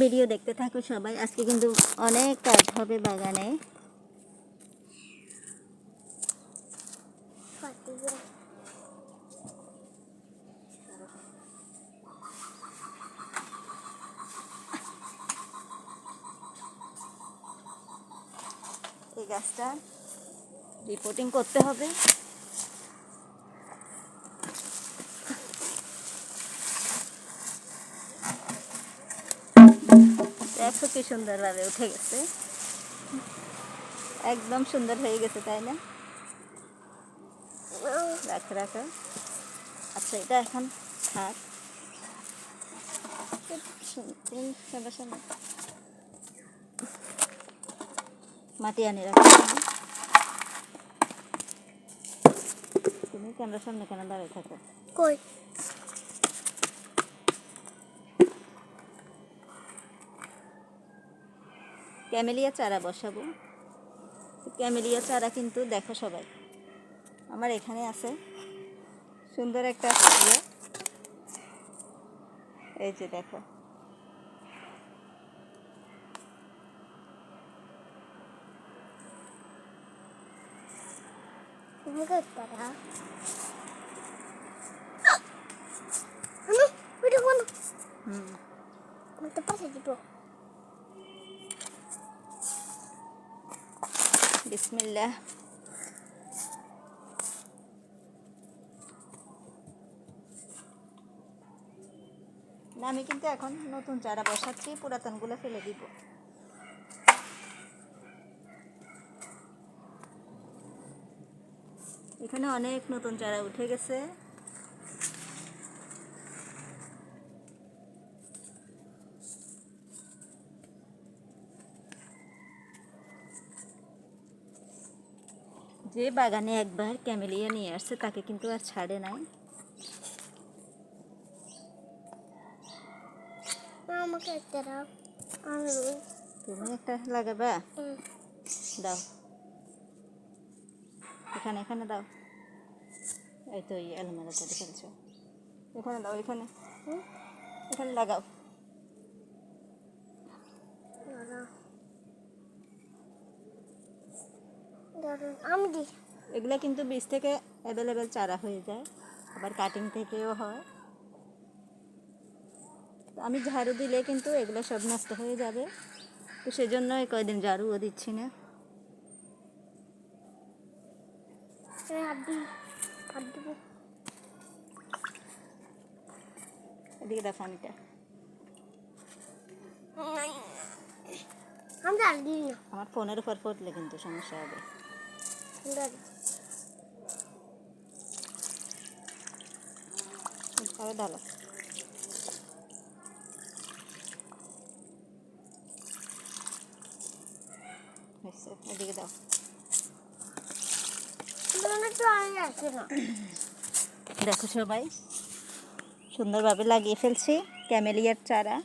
Video দেখতে থাকো সবাই। আজকে কিন্তু অনেক কাজ হবে বাগানে। এই গাছটা রিপোর্টিং করতে হবে। দেখো কি সুন্দরভাবে উঠে গেছে, একদম সুন্দর হয়ে গেছে, তাই না? রাখো রাখো। আচ্ছা, এটা এখন থাক। মাটি আনি রাখো। তুমি ক্যামেরার সামনে কেন দাঁড়িয়ে থাকো? কই ক্যামেলিয়া চারা বসাবো। ক্যামেলিয়া চারা কিন্তু দেখো সবাই, আমার এখানে আছে সুন্দর একটা ইয়ে। এই যে দেখো, বিসমিল্লাহ। না, আমি কিন্তু এখন নতুন চারা বসাচ্ছি, পুরাতনগুলো ফেলে দিব। এখানে অনেক নতুন চারা উঠে গেছে। যে বাগানে একবার ক্যামেলিয়া নিয়ে আসছে তাকে কিন্তু আর ছাড়ে নাই। আমাকে একটা দাও। তুমি একটা লাগাবা? দাও, এখানে এখানে দাও। এই তো এই আলমারি করে ফেলছো, এখানে দাও, এখানে এখানে লাগাও। এগুলো কিন্তু বীজ থেকে অ্যাভেলেবেল চারা হয়ে যায়, আবার কাটিং থেকেও হয়। আমি ঝাড়ু দিলে কিন্তু এগুলো সব নষ্ট হয়ে যাবে, তো সেজন্য কয়দিন ঝাড়ুও দিচ্ছি না। এদিকে দেখো, পানিটা আমার ফোনের উপর পড়লে কিন্তু সমস্যা হবে। ডালো, এদিকে দাও। দেখো সবাই, সুন্দরভাবে লাগিয়ে ফেলছি ক্যামেলিয়ার চারা।